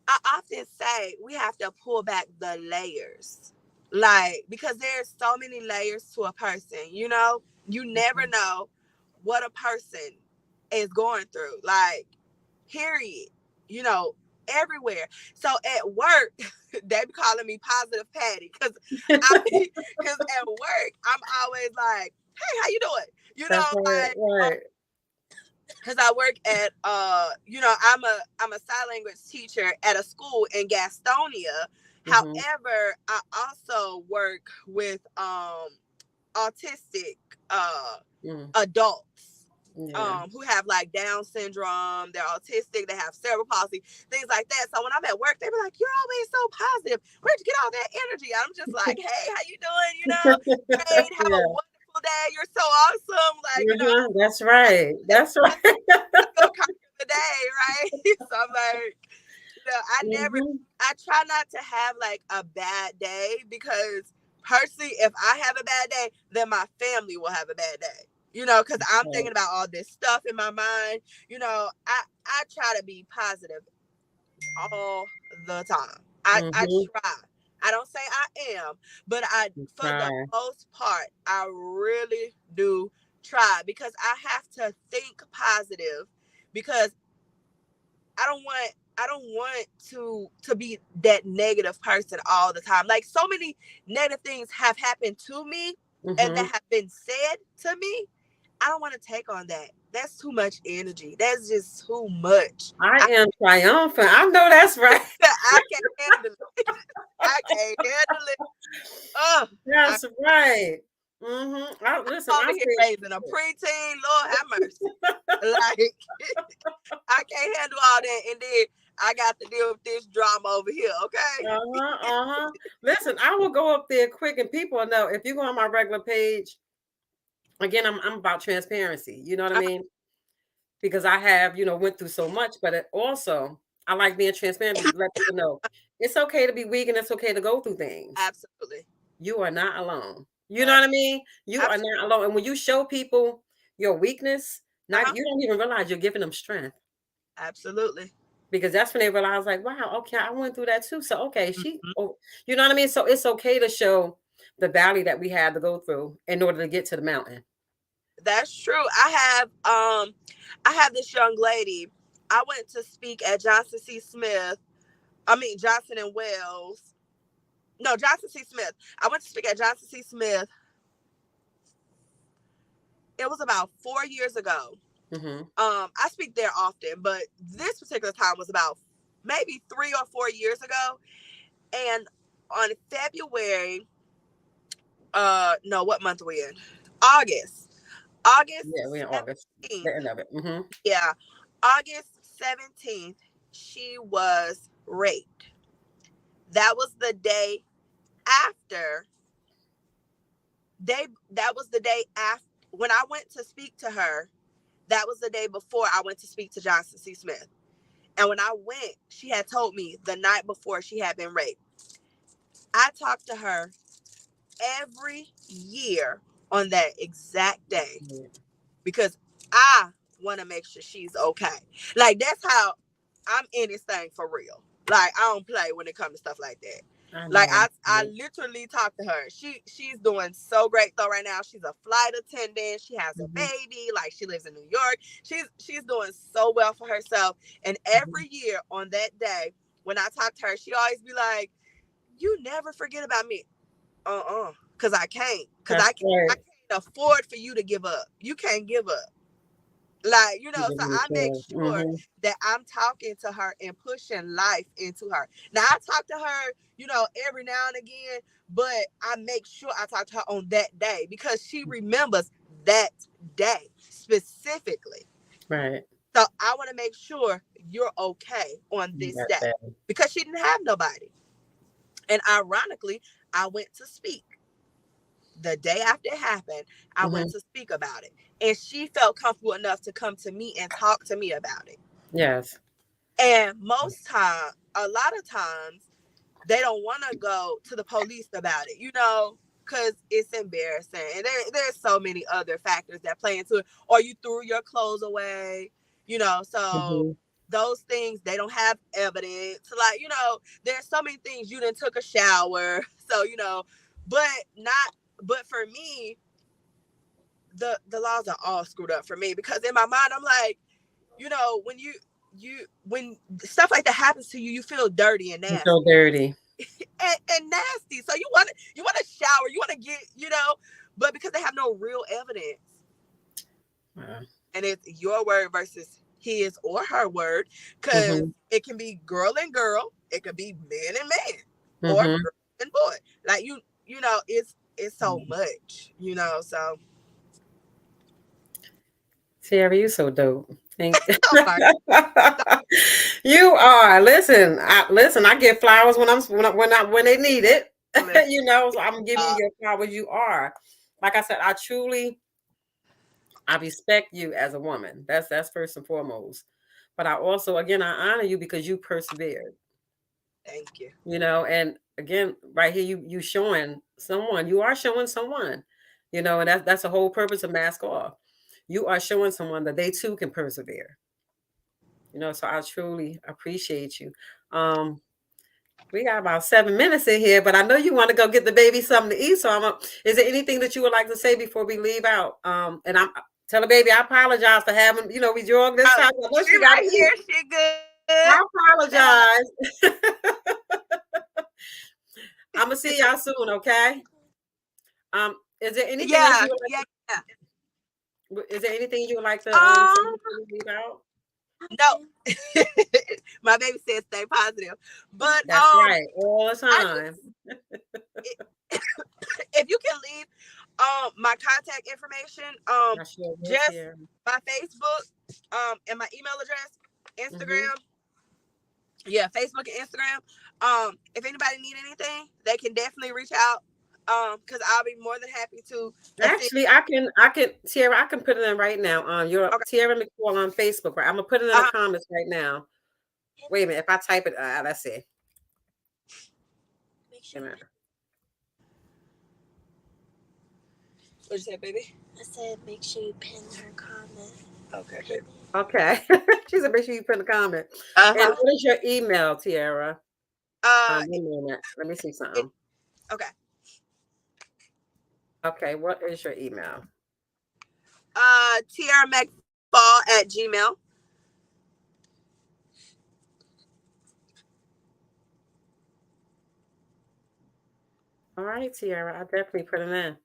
I often say we have to pull back the layers. Like, because there's so many layers to a person, you never know what a person is going through. Like, period. Everywhere. So at work, they be calling me positive Patty because at work I'm always like, hey, how you doing? That's right, Like right. because I work at I'm a sign language teacher at a school in Gastonia. Mm-hmm. However, I also work with autistic adults Yeah. who have like Down syndrome, they're autistic, they have cerebral palsy, things like that. So when I'm at work, they be like, "You're always so positive. Where'd you get all that energy?" I'm just like, "Hey, how you doing? Great, have a Yeah. wonderful day. You're so awesome." Like, That's right. That's right. go conquer the day, right? So I'm like, Mm-hmm. I try not to have like a bad day because personally, if I have a bad day, then my family will have a bad day. Because I'm thinking about all this stuff in my mind. I try to be positive all the time. I Mm-hmm. try. I don't say I am, but for the Right. most part, I really do try because I have to think positive because I don't want to be that negative person all the time. Like so many negative things have happened to me and Mm-hmm. that have been said to me. I don't want to take on that. That's too much energy. That's just too much. I am triumphant. I know that's right. I can't handle it. I can't handle it. Oh, I'm That's right. Mm-hmm. Listen, over I here say raising a preteen. Lord have mercy. Like I can't handle all that, and then I got to deal with this drama over here. Okay. uh-huh, uh-huh. Listen, I will go up there quick and people know if you go on my regular page, again, I'm about transparency. You know what I mean? Because I have, went through so much, but also I like being transparent to let people know it's okay to be weak and it's okay to go through things. Absolutely. You are not alone. You know what I mean? You are Absolutely. not alone. And when you show people your weakness, not Uh-huh. you don't even realize you're giving them strength. Absolutely. Because that's when they realize, like, wow, okay, I went through that too. So okay, Mhm. you know what I mean? So it's okay to show the valley that we had to go through in order to get to the mountain. That's true. I have this young lady. I went to speak at Johnson and Wells. No, Johnson C. Smith. I went to speak at Johnson C. Smith. It was about 4 years ago. Mm-hmm. I speak there often, but this particular time was about maybe 3 or 4 years ago. And on February, no, what month are we in? August. August Yeah, we're in August. 17th. The end of it. Mm-hmm. Yeah. August 17th, she was raped. That was the day after that was the day after when I went to speak to her. That was the day before I went to speak to Johnson C. Smith. And when I went, she had told me the night before she had been raped. I talked to her every year on that exact day because I want to make sure she's okay. Like that's how I'm in this thing for real. Like I don't play when it comes to stuff like that. I Like know. I literally talked to her. She's doing so great though right now. She's a flight attendant. She has a Mm-hmm. baby. Like she lives in New York. She's doing so well for herself. And Mm-hmm. every year on that day, when I talk to her, she always be like, "You never forget about me." Because I can't. Because That's I right. can't afford for you to give up. You can't give up. Like, you know, so I make sure Mm-hmm. that I'm talking to her and pushing life into her. Now, I talk to her, you know, every now and again, but I make sure I talk to her on that day because she remembers that day specifically. Right. So I want to make sure you're okay on this That day day. because she didn't have nobody. And ironically, I went to speak. The day after it happened, I went Mm-hmm. to speak about it. And she felt comfortable enough to come to me and talk to me about it. Yes. And a lot of times, they don't want to go to the police about it, you know, because it's embarrassing. And there's so many other factors that play into it. Or you threw your clothes away, you know, so Mm-hmm. those things, they don't have evidence. Like, you know, there's so many things. You didn't took a shower. So, you know, but not, but for me, the laws are all screwed up for me because in my mind, I'm like, you know, when stuff like that happens to you, you feel dirty and You nasty. feel dirty. And nasty. So you want to shower, you want to get, you know, but because they have no real evidence, Wow. and it's your word versus his or her word, because Mm-hmm. it can be girl and girl, it could be man and man, or Mm-hmm. girl and boy. Like you know, it's so much, you know. So Tiara, you so dope. Thank oh my you are. Listen, I get flowers when they need it. God, You know, so I'm giving you uh, your flowers. You are. Like I said, I respect you as a woman. That's first and foremost. But I also, again, I honor you because you persevered. thank you. You know, and again, right here, you showing someone. You are showing someone. You know, and that's the whole purpose of Mask Off. You are showing someone that they too can persevere. You know, so I truly appreciate you. Um, we got about 7 minutes in here, but I know you want to go get the baby something to eat. So is there anything that you would like to say before we leave out? And I'm tell the baby I apologize for having, we drug this time. I know She she got to right eat. here, she good. I apologize. I'm gonna see y'all soon, okay? Is there anything else Yeah, you would yeah, yeah. is there anything you would like to say Um, before we leave out? no. My baby said stay positive. But That's right, all the I time. just if you can leave my contact information, I sure will, just Tiara. my Facebook, and my email address, Mm-hmm. Instagram. Yeah, Facebook and Instagram. If anybody need anything, they can definitely reach out. Because I'll be more than happy to assist. Actually, I can, Tiara, I can put it in right now on your Okay. Tiara McFall on Facebook. Right, I'm gonna put it in the Uh-huh. comments right now. Wait a minute, if I type it, let's see. Make Wait sure a you minute. What'd you say, baby? I said make sure you pin her comment. Okay, baby. Okay, she said make sure you put in the comment. And Uh-huh. what is your email, Tiara? Uh, 1 minute. Let me see it, something. okay. Okay, what is your email? Tiara McFall at Gmail. All right, Tiara, I definitely put it in.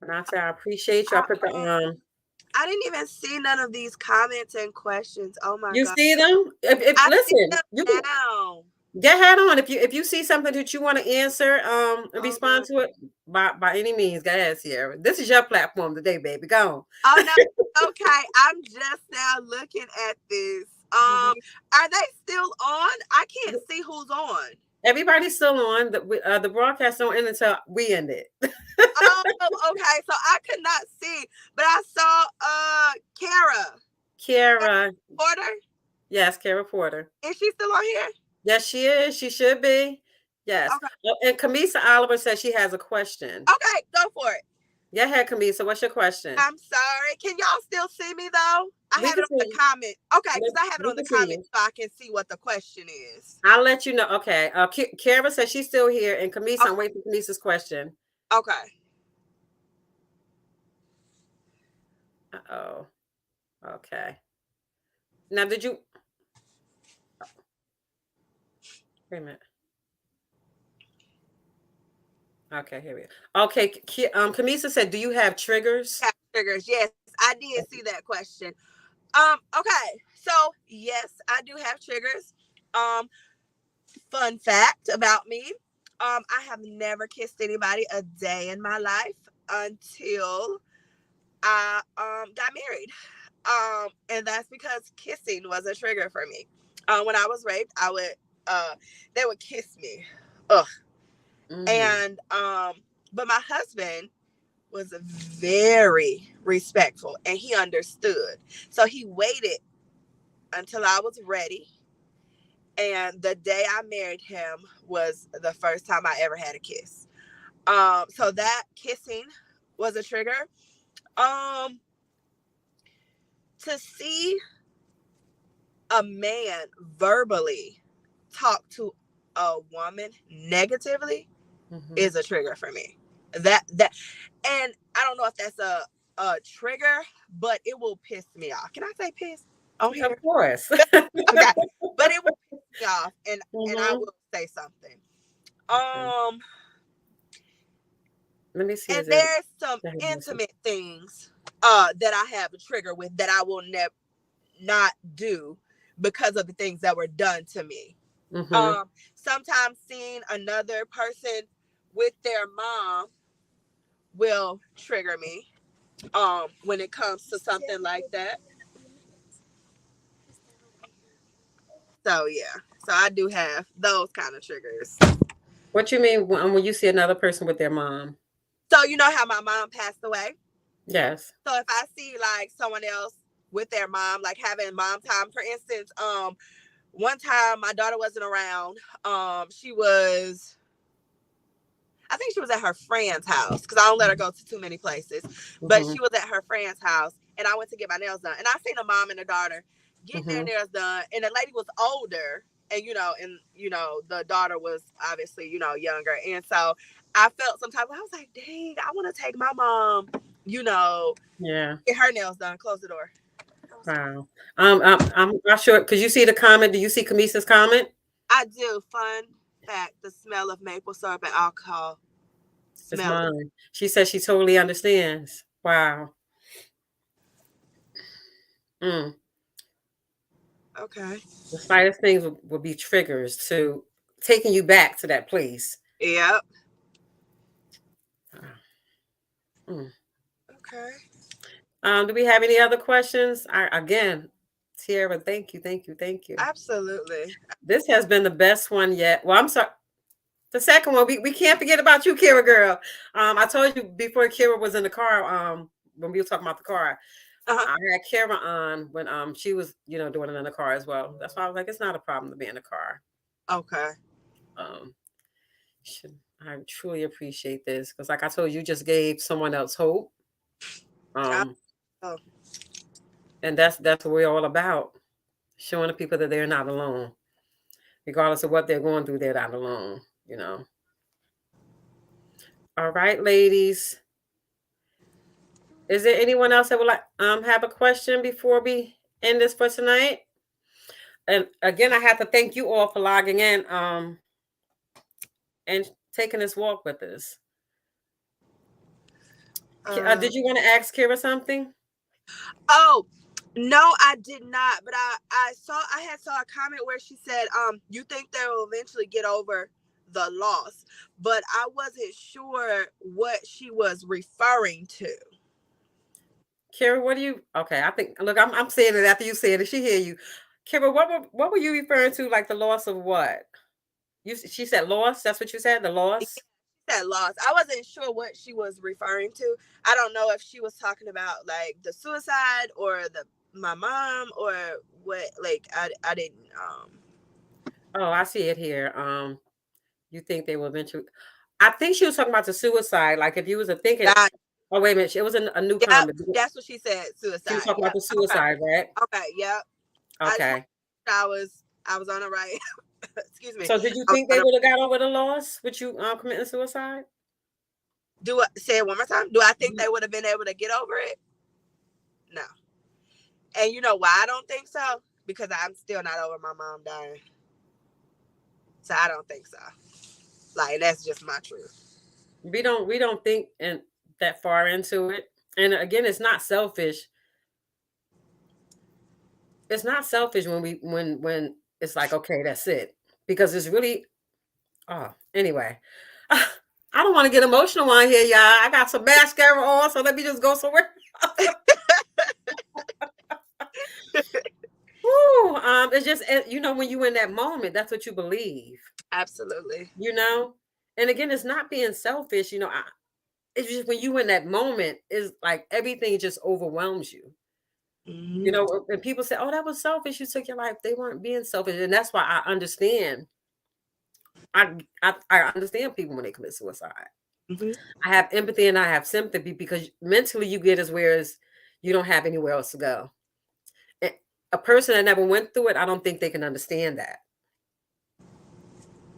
And I say I appreciate you. I put the I didn't even see none of these comments and questions. Oh my You god. see them? If I see listen, them you can now. get head on. If you see something that you want to answer, and Oh no. respond to it by any means, go ahead, Sierra. This is your platform today, baby. Go Oh no. Okay. I'm just now looking at this. on. Are they still on? I can't see who's on. Everybody's still on. The broadcast don't end until we end it. Oh, okay. So I could not see, but I saw Kara Kara, Porter. yes, Kara Porter. Is she still on here? Yes, she is. She should be. Yes. Okay. And Kamisa Oliver says she has a question. Okay, go for it. Yeah, ahead, Kamisa. What's your question? I'm sorry. Can y'all still see me though? I We have it can on the see. comment. Okay, because I have it We on the can see comment you. so I can see what the question is. I'll let you know. Okay. Kara says she's still here, and Kamisa, I'm Okay. waiting for Kamisa's question. Okay. Oh. Okay. Now, did you? Wait a minute. Okay, here we go. Okay, Kamisa said, "Do you have triggers?" Have triggers? Yes, I did see that question. Okay, so yes, I do have triggers. Um, Fun fact about me, I have never kissed anybody a day in my life until I got married. And that's because kissing was a trigger for me. When I was raped, I would they would kiss me. Ugh. And but my husband was very respectful and he understood. So he waited until I was ready. And the day I married him was the first time I ever had a kiss. So that kissing was a trigger. Um, to see a man verbally talk to a woman negatively is a trigger for me. That and I don't know if that's a trigger, but it will piss me off. Can I say piss on here? Of course. Okay, but it will piss me off, and I will say something. Okay. Let me see. And there's some intimate things that I have a trigger with that I will not do because of the things that were done to me. Sometimes seeing another person with their mom will trigger me when it comes to something like that. So yeah, so I do have those kind of triggers. What you mean when you see another person with their mom? So you know how my mom passed away? Yes. So if I see like someone else with their mom, like having mom time, for instance, one time my daughter wasn't around. I think she was at her friend's house because I don't let her go to too many places. But she was at her friend's house and I went to get my nails done. And I seen a mom and a daughter get their nails done. And the lady was older and the daughter was obviously, younger. And so I felt sometimes, I was like, dang, I want to take my mom, Yeah. get her nails done, close the door. Wow. I'm not sure. Could you see the comment? Do you see Kamisa's comment? I do. Fun fact: the smell of maple syrup and alcohol. It's mine. She says she totally understands. Wow. Okay. The slightest things will be triggers to taking you back to that place. Yep. Okay. Do we have any other questions? Again, Tiara, thank you. Absolutely. This has been the best one yet. Well, I'm sorry. The second one, we can't forget about you, Kira girl. I told you before Kira was in the car, when we were talking about the car, I had Kira on when she was, doing it in the car as well. That's why I was like, it's not a problem to be in the car. Okay. I truly appreciate this because, like I told you, just gave someone else hope. And that's what we're all about, showing the people that they're not alone, regardless of what they're going through. They're not alone. All right, ladies. Is there anyone else that would like have a question before we end this for tonight? And again, I have to thank you all for logging in and taking this walk with us. Did you want to ask Kira something? Oh, no, I did not. But I had saw a comment where she said, you think they will eventually get over the loss, but I wasn't sure what she was referring to. Kira, what do you? Okay, I think. Look, I'm saying it after you said it. She hear you, Kira. What were you referring to? Like the loss of what? She said loss. That's what you said. The loss. Yeah, that loss. I wasn't sure what she was referring to. I don't know if she was talking about like the suicide or my mom or what. Like I didn't. Oh, I see it here. You think they will eventually? I think she was talking about the suicide. Like if you was thinking. Oh wait a minute, it was a new comment. That's what she said. Suicide. She was talking about the suicide, right? Okay. Yep. Okay. I was on the right. Excuse me. So did you think they would have got over the loss with you committing suicide? Do I say it one more time? Do I think they would have been able to get over it? No. And you know why I don't think so? Because I'm still not over my mom dying. So I don't think so. Like that's just my truth. We don't think and that far into it. And again, it's not selfish. It's not selfish when when it's like, okay, that's it. Because it's really anyway. I don't want to get emotional on here, y'all. I got some mascara on, so let me just go somewhere. Woo, it's just when you in that moment, that's what you believe. Absolutely. And again, it's not being selfish. It's just when you in that moment, is like everything just overwhelms you. And people say, "Oh, that was selfish. You took your life." They weren't being selfish, and that's why I understand. I understand people when they commit suicide. Mm-hmm. I have empathy and I have sympathy because mentally you get as whereas you don't have anywhere else to go. And a person that never went through it, I don't think they can understand that.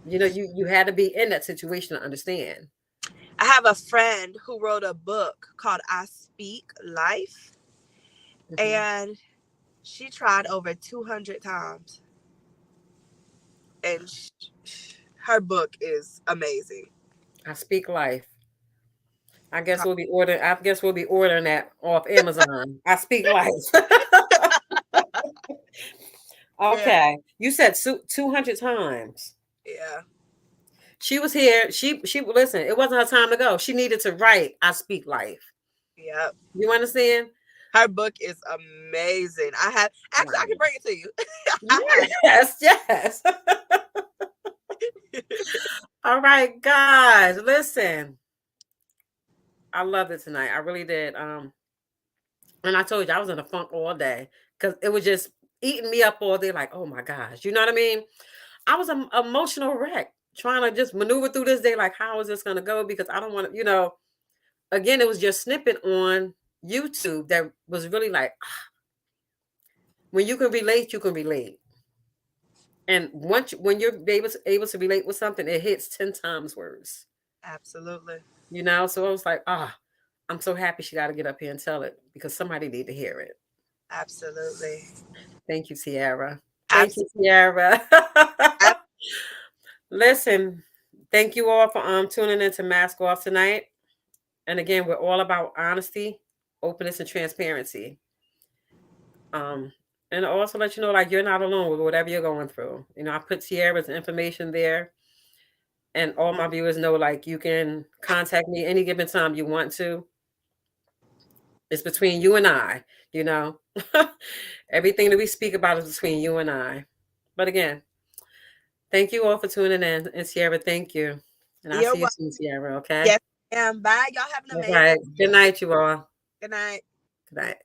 You had to be in that situation to understand. I have a friend who wrote a book called I Speak Life, and she tried over 200 times. And her book is amazing. I Speak Life. I guess we'll be ordering that off Amazon. I Speak Life. Okay. Yeah. You said 200 times. Yeah. She was here. She listen, it wasn't her time to go. She needed to write I Speak Life. Yep. You understand? Her book is amazing. I can bring it to you. Yes. All right, guys, listen. I loved it tonight. I really did. And I told you I was in a funk all day because it was just eating me up all day. Like, oh my gosh, you know what I mean? I was an emotional wreck trying to just maneuver through this day. Like, how is this going to go? Because I don't want to, again, it was just snippet on YouTube that was really like, when you can relate, you can relate. And when you're able to relate with something, it hits 10 times worse. Absolutely. So I was like, I'm so happy she got to get up here and tell it because somebody need to hear it. Absolutely. Thank you, Tiara. Thank you, Tiara. Listen, thank you all for tuning in to Mask Off tonight. And again, we're all about honesty, openness, and transparency. And also let you know, like, you're not alone with whatever you're going through. I put Tiara's information there, and all my viewers know, like, you can contact me any given time you want to. It's between you and I, you know. Everything that we speak about is between you and I. But again, thank you all for tuning in. And Tiara, thank you. And I'll see you soon, Tiara, okay? Yes, ma'am. Bye. Y'all have an All amazing right. Good night, you all. Good night. Good night.